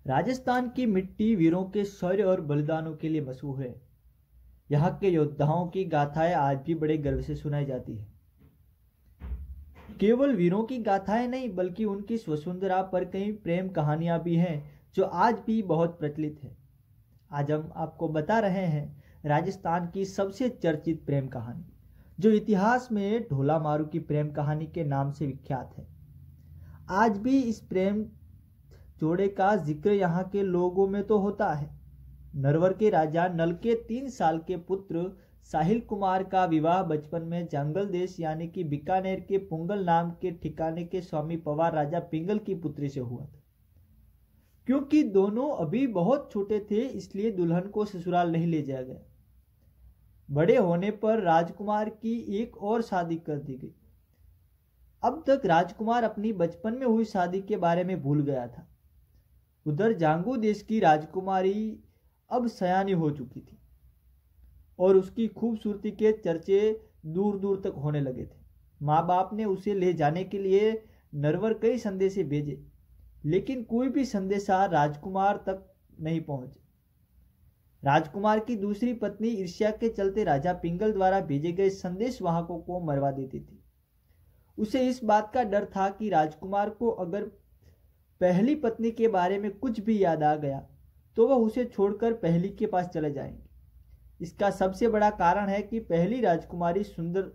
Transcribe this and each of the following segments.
राजस्थान की मिट्टी वीरों के शौर्य और बलिदानों के लिए मशहूर है। यहाँ के योद्धाओं की गाथाएं आज भी बड़े गर्व से सुनाई जाती है। केवल वीरों की गाथाएं नहीं, बल्कि उनकी वसुंधरा पर कई प्रेम कहानियां भी हैं जो आज भी बहुत प्रचलित है। आज हम आपको बता रहे हैं राजस्थान की सबसे चर्चित प्रेम कहानी, जो इतिहास में ढोला मारू की प्रेम कहानी के नाम से विख्यात है। आज भी इस प्रेम जोड़े का जिक्र यहाँ के लोगों में तो होता है। नरवर के राजा नल के 3 साल के पुत्र साहिल कुमार का विवाह बचपन में जंगल देश यानी कि बीकानेर के पुंगल नाम के ठिकाने के स्वामी पवार राजा पिंगल की पुत्री से हुआ था। क्योंकि दोनों अभी बहुत छोटे थे, इसलिए दुल्हन को ससुराल नहीं ले जाया गया। बड़े होने पर राजकुमार की एक और शादी कर दी गई। अब तक राजकुमार अपनी बचपन में हुई शादी के बारे में भूल गया था। उधर जांगू देश की राजकुमारी अब सयानी हो चुकी थी और उसकी खूबसूरती के चर्चे दूर दूर तक होने लगे थे। माँ बाप ने उसे ले जाने के लिए नरवर कई संदेशे भेजे, लेकिन कोई भी संदेशा राजकुमार तक नहीं पहुंचे। राजकुमार की दूसरी पत्नी ईर्ष्या के चलते राजा पिंगल द्वारा भेजे गए संदेश वाहकों को मरवा देती थी। उसे इस बात का डर था कि राजकुमार को अगर पहली पत्नी के बारे में कुछ भी याद आ गया तो वह उसे छोड़कर पहली के पास चले जाएंगे। इसका सबसे बड़ा कारण है कि पहली राजकुमारी सुंदर,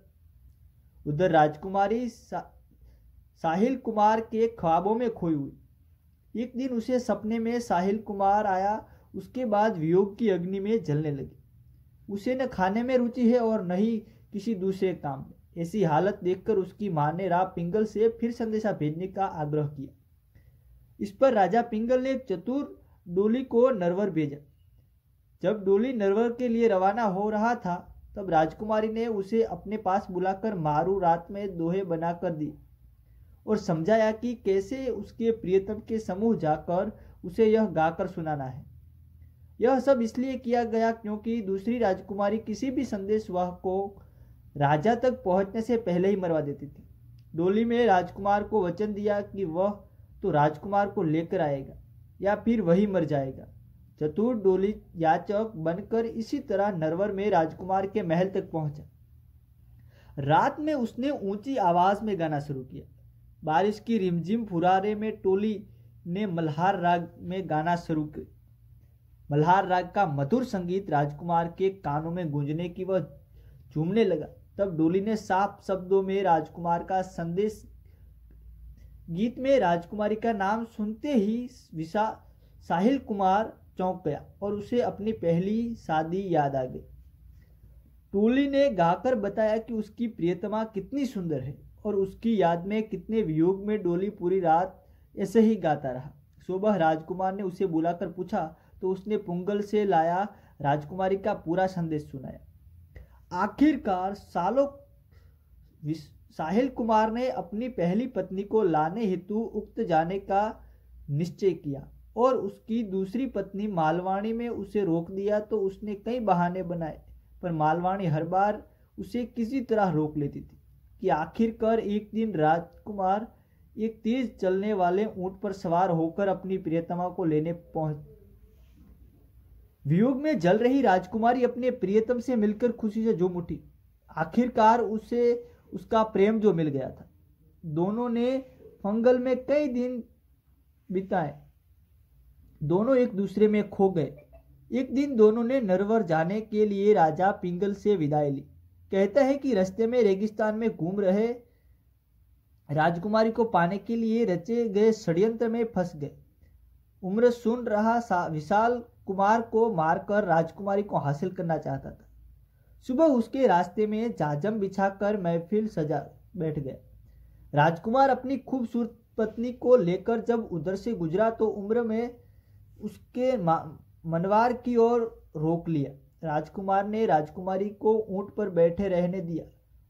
उधर राजकुमारी साहिल कुमार के ख्वाबों में खोई हुई। एक दिन उसे सपने में साहिल कुमार आया। उसके बाद वियोग की अग्नि में जलने लगी। उसे न खाने में रुचि है और न ही किसी दूसरे काम में। ऐसी हालत देखकर उसकी मां ने राव पिंगल से फिर संदेशा भेजने का आग्रह किया। इस पर राजा पिंगल ने चतुर डोली को नरवर भेजा। जब डोली नरवर के लिए रवाना हो रहा था, तब राजकुमारी ने उसे अपने पास बुलाकर मारू रात में दोहे बनाकर दी और समझाया कि कैसे उसके प्रियतम के समूह जाकर उसे यह गाकर सुनाना है। यह सब इसलिए किया गया क्योंकि दूसरी राजकुमारी किसी भी संदेशवाहक को राजा तक पहुंचने से पहले ही मरवा देती थी। डोली में राजकुमार को वचन दिया कि वह तो राजकुमार को लेकर आएगा या फिर वही मर जाएगा। चतुर डोली याचक बनकर इसी तरह नरवर में राजकुमार के महल तक पहुंचा। रात में उसने ऊंची आवाज में गाना शुरू किया। बारिश की रिमझिम फुरारे में टोली ने मल्हार राग में गाना शुरू किया। मल्हार राग का मधुर संगीत राजकुमार के कानों में गूंजने की वह झूमने लगा। तब डोली ने साफ शब्दों में राजकुमार का संदेश। गीत में राजकुमारी का नाम सुनते ही साहिल कुमार चौंक गया और उसे अपनी पहली शादी याद आ गई। टोली ने गाकर बताया कि उसकी प्रियतमा कितनी सुंदर है और उसकी याद में कितने वियोग में डोली पूरी रात ऐसे ही गाता रहा। सुबह राजकुमार ने उसे बुलाकर पूछा तो उसने पुंगल से लाया राजकुमारी का पूरा संदेश सुनाया। आखिरकार सालों साहिल कुमार ने अपनी पहली पत्नी को लाने हेतु उक्त जाने का निश्चय किया और उसकी दूसरी पत्नी मालवाणी में उसे रोक दिया। तो उसने कई बहाने बनाए, पर मालवाणी हर बार उसे किसी तरह रोक लेती थी कि आखिरकार एक दिन राजकुमार एक तेज चलने वाले ऊंट पर सवार होकर अपनी प्रियतमा को लेने पहुंच। वियोग में जल रही राजकुमारी अपने प्रियतम से मिलकर खुशी से झूम उठी। आखिरकार उसे उसका प्रेम जो मिल गया था। दोनों ने फंगल में कई दिन बिताए। दोनों एक दूसरे में खो गए। एक दिन दोनों ने नरवर जाने के लिए राजा पिंगल से विदाई ली। कहता है कि रास्ते में रेगिस्तान में घूम रहे राजकुमारी को पाने के लिए रचे गए षड्यंत्र में फंस गए। उम्र सुन रहा विशाल कुमार को मारकर राजकुमारी को हासिल करना चाहता था। सुबह उसके रास्ते में जाजम बिछाकर महफिल सजा बैठ गया। राजकुमार अपनी खूबसूरत पत्नी को लेकर जब उधर से गुजरा तो उम्र में उसके मनवार की ओर रोक लिया। राजकुमार ने राजकुमारी को ऊंट पर बैठे रहने दिया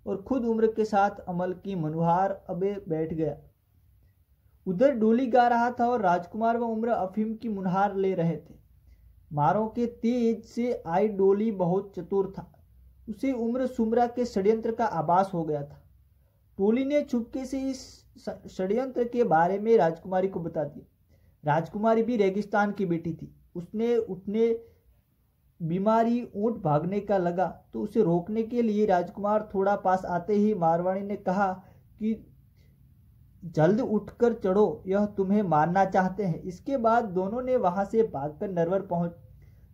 और खुद उम्र के साथ अमल की मनोहार अबे बैठ गया। उधर डोली गा रहा था और राजकुमार व उम्र अफीम की मुनहार ले रहे थे। मारों के तेज से आई डोली बहुत चतुर था। उसे उम्र सुमरा के षड्यंत्र का आभास हो गया था। टोली ने चुपके से इस षड्यंत्र के बारे में राजकुमारी को बता दिया। राजकुमारी भी रेगिस्तान की बेटी थी। उसने बीमारी ऊंट भागने का लगा तो उसे रोकने के लिए राजकुमार थोड़ा पास आते ही मारवाड़ी ने कहा कि जल्द उठकर चढ़ो, यह तुम्हें मारना चाहते हैं। इसके बाद दोनों ने वहां से भागकर नरवर पहुंच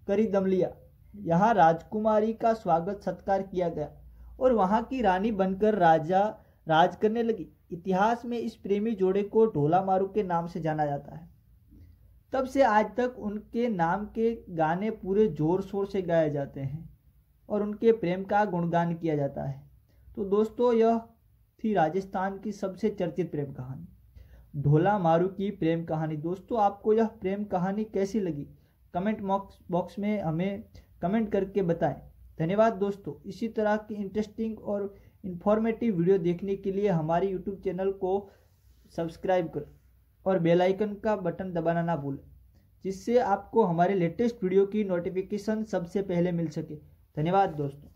कर ही दम लिया। यहाँ राजकुमारी का स्वागत सत्कार किया गया और वहां की रानी बनकर राज करने लगी। इतिहास में इस प्रेमी जोड़े को ढोला मारू के नाम से जाना जाता है। तब से आज तक उनके नाम के गाने पूरे जोर शोर से गाए जाते हैं और उनके प्रेम का गुणगान किया जाता है। तो दोस्तों, यह थी राजस्थान की सबसे चर्चित प्रेम कहानी, ढोला मारू की प्रेम कहानी। दोस्तों, आपको यह प्रेम कहानी कैसी लगी? कमेंट बॉक्स में हमें कमेंट करके बताएं। धन्यवाद दोस्तों। इसी तरह की इंटरेस्टिंग और इंफॉर्मेटिव वीडियो देखने के लिए हमारे यूट्यूब चैनल को सब्सक्राइब करें और बेल आइकन का बटन दबाना ना भूलें, जिससे आपको हमारे लेटेस्ट वीडियो की नोटिफिकेशन सबसे पहले मिल सके। धन्यवाद दोस्तों।